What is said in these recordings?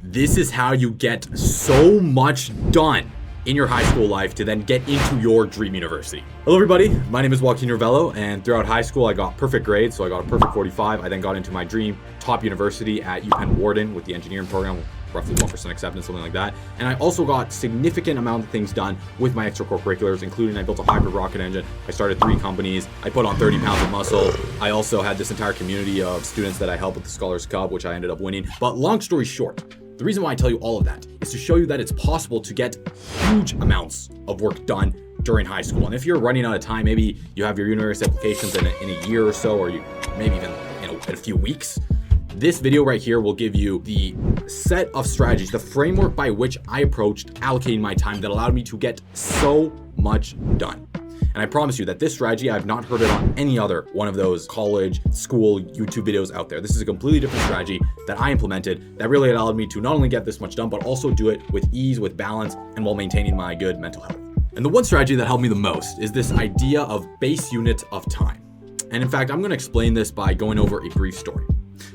This is how you get so much done in your high school life to then get into your dream university. Hello everybody, my name is Joaquin Revello, and throughout high school I got perfect grades, so I got a perfect 45. I then got into my dream top university at UPenn with the engineering program, roughly 1% acceptance, something like that. And I also got significant amount of things done with my extracurriculars, including I built a hybrid rocket engine, I started 3 companies, I put on 30 pounds of muscle. I also had this entire community of students that I helped with the Scholars Cup, which I ended up winning. But long story short, the reason why I tell you all of that is to show you that it's possible to get huge amounts of work done during high school. And if you're running out of time, maybe you have your university applications in a year or so, or you maybe even in a few weeks, this video right here will give you the set of strategies, the framework by which I approached allocating my time that allowed me to get so much done. And I promise you that this strategy, I've not heard it on any other one of those college, school, YouTube videos out there. This is a completely different strategy that I implemented that really allowed me to not only get this much done, but also do it with ease, with balance, and while maintaining my good mental health. And the one strategy that helped me the most is this idea of base unit of time. And in fact, I'm gonna explain this by going over a brief story.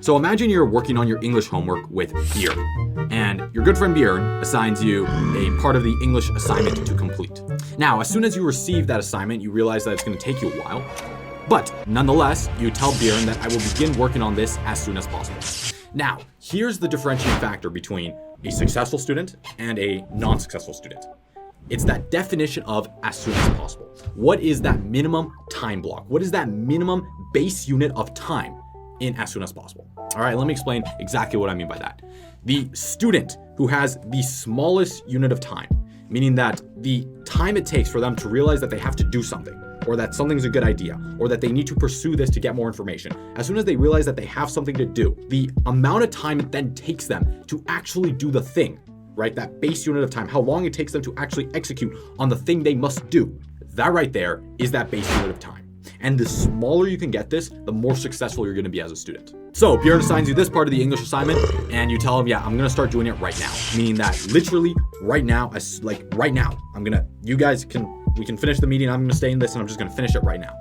So imagine you're working on your English homework with Björn, and your good friend Björn assigns you a part of the English assignment to complete. Now, as soon as you receive that assignment, you realize that it's going to take you a while, but nonetheless, you tell Björn that I will begin working on this as soon as possible. Now, here's the differentiating factor between a successful student and a non-successful student. It's that definition of as soon as possible. What is that minimum time block? What is that minimum base unit of time in as soon as possible? All right, let me explain exactly what I mean by that. The student who has the smallest unit of time, meaning that the time it takes for them to realize that they have to do something, or that something's a good idea, or that they need to pursue this to get more information. As soon as they realize that they have something to do, the amount of time it then takes them to actually do the thing, right? That base unit of time, how long it takes them to actually execute on the thing they must do. That right there is that base unit of time. And the smaller you can get this, the more successful you're gonna be as a student. So Björn assigns you this part of the English assignment, and you tell him, yeah, I'm gonna start doing it right now. Meaning that literally right now, we can finish the meeting, I'm gonna stay in this and I'm just gonna finish it right now.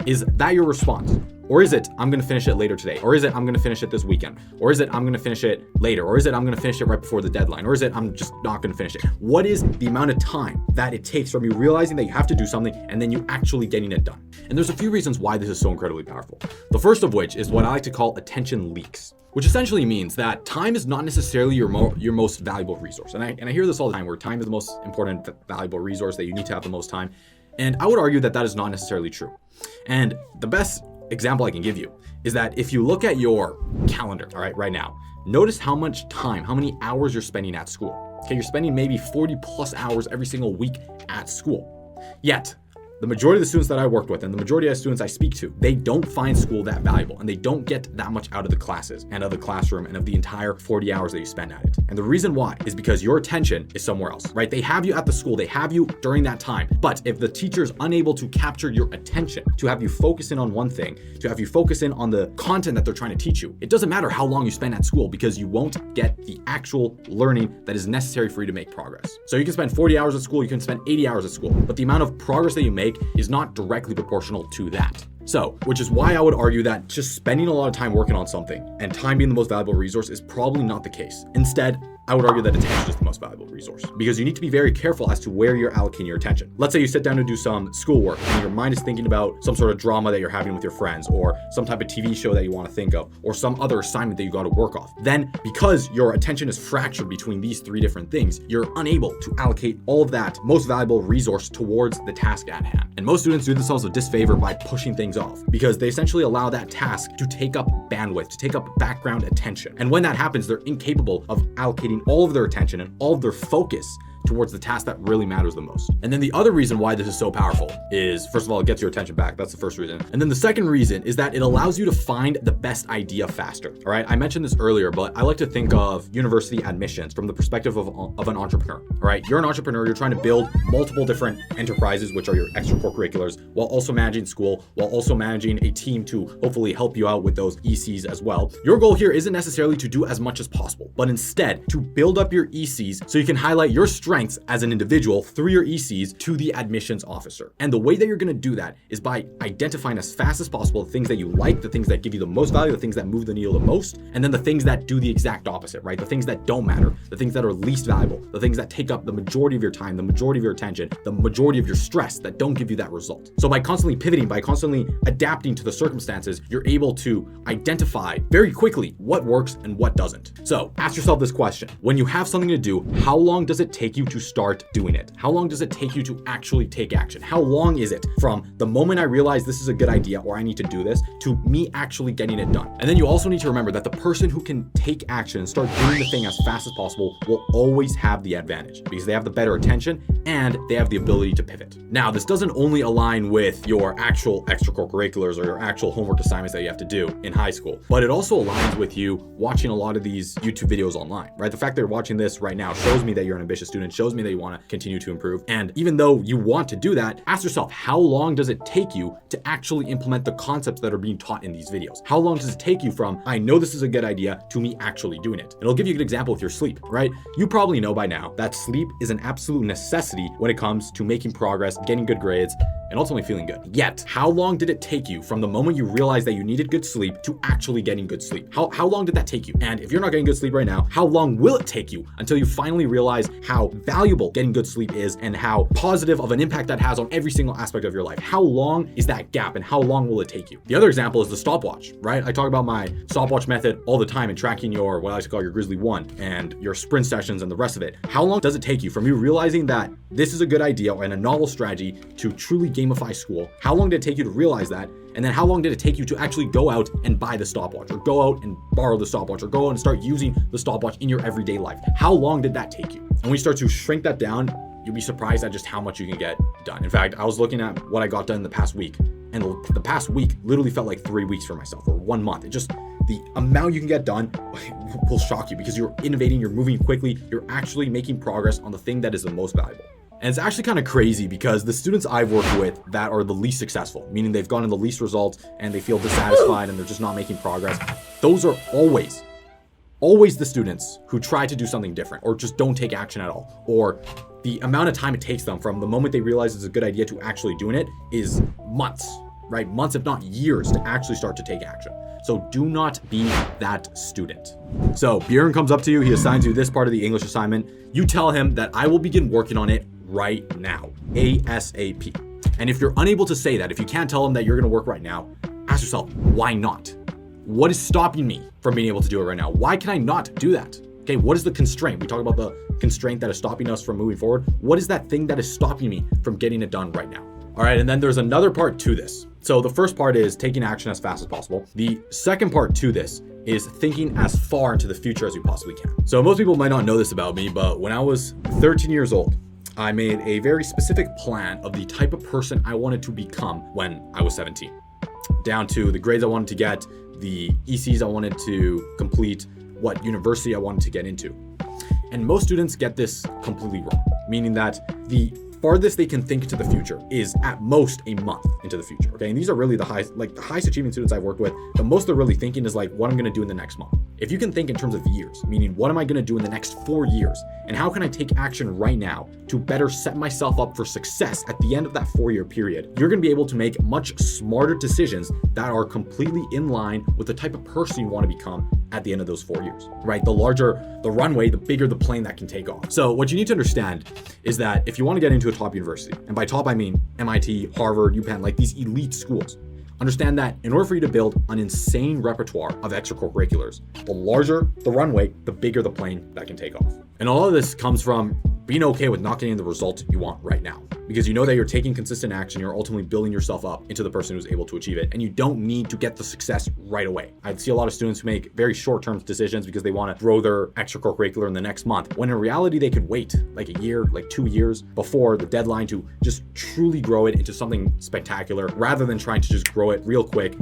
Is that your response? Or is it, I'm gonna finish it later today? Or is it, I'm gonna finish it this weekend? Or is it, I'm gonna finish it later? Or is it, I'm gonna finish it right before the deadline? Or is it, I'm just not gonna finish it? What is the amount of time that it takes from you realizing that you have to do something and then you actually getting it done? And there's a few reasons why this is so incredibly powerful. The first of which is what I like to call attention leaks, which essentially means that time is not necessarily your most valuable resource. And I hear this all the time, where time is the most important, valuable resource, that you need to have the most time. And I would argue that that is not necessarily true. And the best example I can give you is that if you look at your calendar, all right now, notice how much time, how many hours you're spending at school. Okay, you're spending maybe 40 plus hours every single week at school. Yet, the majority of the students that I worked with and the majority of the students I speak to, they don't find school that valuable, and they don't get that much out of the classes and of the classroom and of the entire 40 hours that you spend at it. And the reason why is because your attention is somewhere else, right? They have you at the school, they have you during that time. But if the teacher is unable to capture your attention, to have you focus in on one thing, to have you focus in on the content that they're trying to teach you, it doesn't matter how long you spend at school, because you won't get the actual learning that is necessary for you to make progress. So you can spend 40 hours at school, you can spend 80 hours at school, but the amount of progress that you make is not directly proportional to that. So, which is why I would argue that just spending a lot of time working on something and time being the most valuable resource is probably not the case. Instead, I would argue that attention is the most valuable resource, because you need to be very careful as to where you're allocating your attention. Let's say you sit down to do some schoolwork and your mind is thinking about some sort of drama that you're having with your friends, or some type of TV show that you want to think of, or some other assignment that you got to work off. Then, because your attention is fractured between these 3 different things, you're unable to allocate all of that most valuable resource towards the task at hand. And most students do themselves a disfavor by pushing things off, because they essentially allow that task to take up bandwidth, to take up background attention. And when that happens, they're incapable of allocating all of their attention and all of their focus towards the task that really matters the most. And then the other reason why this is so powerful is, first of all, it gets your attention back. That's the first reason. And then the second reason is that it allows you to find the best idea faster. All right, I mentioned this earlier, but I like to think of university admissions from the perspective of an entrepreneur. All right, you're an entrepreneur, you're trying to build multiple different enterprises, which are your extracurriculars, while also managing school, while also managing a team to hopefully help you out with those ECs as well. Your goal here isn't necessarily to do as much as possible, but instead to build up your ECs so you can highlight your strengths strengths as an individual through your ECs to the admissions officer. And the way that you're going to do that is by identifying as fast as possible the things that you like, the things that give you the most value, the things that move the needle the most, and then the things that do the exact opposite, right? The things that don't matter, the things that are least valuable, the things that take up the majority of your time, the majority of your attention, the majority of your stress that don't give you that result. So by constantly pivoting, by constantly adapting to the circumstances, you're able to identify very quickly what works and what doesn't. So ask yourself this question. When you have something to do, how long does it take you to start doing it? How long does it take you to actually take action? How long is it from the moment I realize this is a good idea or I need to do this to me actually getting it done? And then you also need to remember that the person who can take action and start doing the thing as fast as possible will always have the advantage because they have the better attention and they have the ability to pivot. Now, this doesn't only align with your actual extracurriculars or your actual homework assignments that you have to do in high school, but it also aligns with you watching a lot of these YouTube videos online, right? The fact that you're watching this right now shows me that you're an ambitious student, shows me that you want to continue to improve. And even though you want to do that, ask yourself, how long does it take you to actually implement the concepts that are being taught in these videos? How long does it take you from, I know this is a good idea, to me actually doing it? And I'll give you a good example with your sleep, right? You probably know by now that sleep is an absolute necessity when it comes to making progress, getting good grades, and ultimately feeling good. Yet, how long did it take you from the moment you realized that you needed good sleep to actually getting good sleep? How long did that take you? And if you're not getting good sleep right now, how long will it take you until you finally realize how valuable getting good sleep is and how positive of an impact that has on every single aspect of your life? How long is that gap and how long will it take you? The other example is the stopwatch, right? I talk about my stopwatch method all the time and tracking your, what I like to call your Grizzly 1 and your sprint sessions and the rest of it. How long does it take you from you realizing that this is a good idea and a novel strategy to truly gamify school? How long did it take you to realize that? And then how long did it take you to actually go out and buy the stopwatch or go out and borrow the stopwatch or go out and start using the stopwatch in your everyday life? How long did that take you? And when you start to shrink that down, you'll be surprised at just how much you can get done. In fact, I was looking at what I got done in the past week, and the past week literally felt like 3 weeks for myself or 1 month. It just, the amount you can get done will shock you because you're innovating, you're moving quickly, you're actually making progress on the thing that is the most valuable. And it's actually kind of crazy because the students I've worked with that are the least successful, meaning they've gotten the least results and they feel dissatisfied and they're just not making progress, those are always the students who try to do something different or just don't take action at all. Or the amount of time it takes them from the moment they realize it's a good idea to actually doing it is months, right? Months, if not years, to actually start to take action. So do not be that student. So Bjorn comes up to you, he assigns you this part of the English assignment. You tell him that I will begin working on it right now, ASAP. And if you're unable to say that, if you can't tell him that you're gonna work right now, ask yourself, why not? What is stopping me from being able to do it right now? Why can I not do that? Okay, what is the constraint? We talk about the constraint that is stopping us from moving forward. What is that thing that is stopping me from getting it done right now? All right, and then there's another part to this. So the first part is taking action as fast as possible. The second part to this is thinking as far into the future as you possibly can. So most people might not know this about me, but when I was 13 years old, I made a very specific plan of the type of person I wanted to become when I was 17. Down to the grades I wanted to get, the ECs I wanted to complete, what university I wanted to get into. And most students get this completely wrong, meaning that the farthest they can think into the future is at most a month into the future, okay? And these are really the highest achieving students I've worked with. The most they're really thinking is like what I'm gonna do in the next month. If you can think in terms of years, meaning what am I gonna do in the next 4 years? And how can I take action right now to better set myself up for success at the end of that 4-year period? You're gonna be able to make much smarter decisions that are completely in line with the type of person you wanna become at the end of those 4 years, right? The larger the runway, the bigger the plane that can take off. So what you need to understand is that if you wanna get into a top university, and by top I mean MIT, Harvard, UPenn, like these elite schools, understand that in order for you to build an insane repertoire of extracurriculars, the larger the runway, the bigger the plane that can take off. And all of this comes from being okay with not getting the result you want right now, because you know that you're taking consistent action, you're ultimately building yourself up into the person who's able to achieve it, and you don't need to get the success right away. I see a lot of students who make very short-term decisions because they want to grow their extracurricular in the next month, when in reality they could wait like a year, like 2 years before the deadline to just truly grow it into something spectacular, rather than trying to just grow it real quick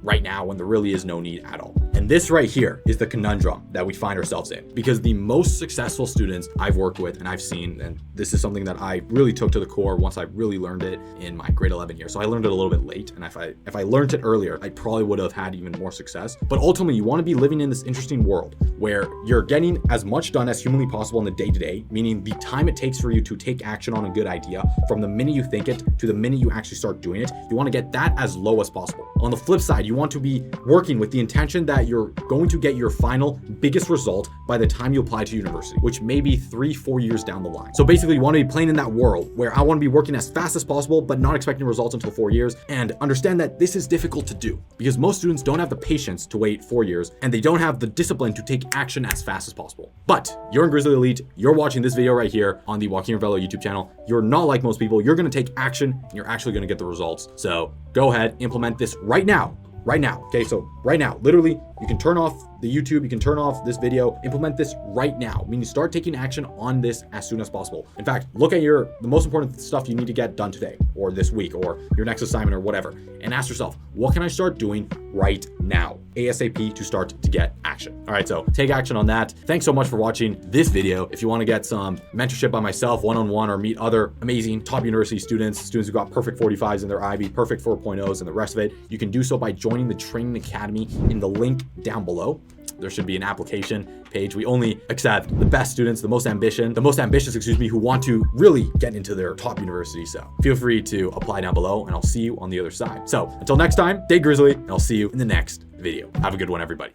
right now when there really is no need at all. And this right here is the conundrum that we find ourselves in, because the most successful students I've worked with and I've seen, and this is something that I really took to the core once I really learned it in my grade 11 year. So I learned it a little bit late, and if I learned it earlier, I probably would have had even more success. But ultimately, you want to be living in this interesting world where you're getting as much done as humanly possible in the day-to-day, meaning the time it takes for you to take action on a good idea from the minute you think it to the minute you actually start doing it. You want to get that as low as possible. On the flip side, you want to be working with the intention that you're going to get your final biggest result by the time you apply to university, which may be 3-4 years down the line. So basically, you want to be playing in that world where I want to be working as fast as possible, but not expecting results until 4 years, and understand that this is difficult to do because most students don't have the patience to wait 4 years, and they don't have the discipline to take action as fast as possible. But you're in Grizzly Elite, you're watching this video right here on the Joaquin Revello YouTube channel. You're not like most people. You're going to take action and you're actually going to get the results. So go ahead, implement this right now. Right now. Okay, so right now, literally, you can turn off the YouTube, you can turn off this video, implement this right now, meaning start taking action on this as soon as possible. In fact, look at the most important stuff you need to get done today or this week or your next assignment or whatever, and ask yourself, what can I start doing right now, ASAP, to start to get action? All right, so take action on that. Thanks so much for watching this video. If you want to get some mentorship by myself one-on-one or meet other amazing top university students who got perfect 45s in their IB, perfect 4.0s and the rest of it, you can do so by joining the training academy in the link down below. There should be an application page. We only accept the best students, the most ambitious, who want to really get into their top university. So feel free to apply down below, and I'll see you on the other side. So until next time, stay grizzly, and I'll see you in the next video. Have a good one, everybody.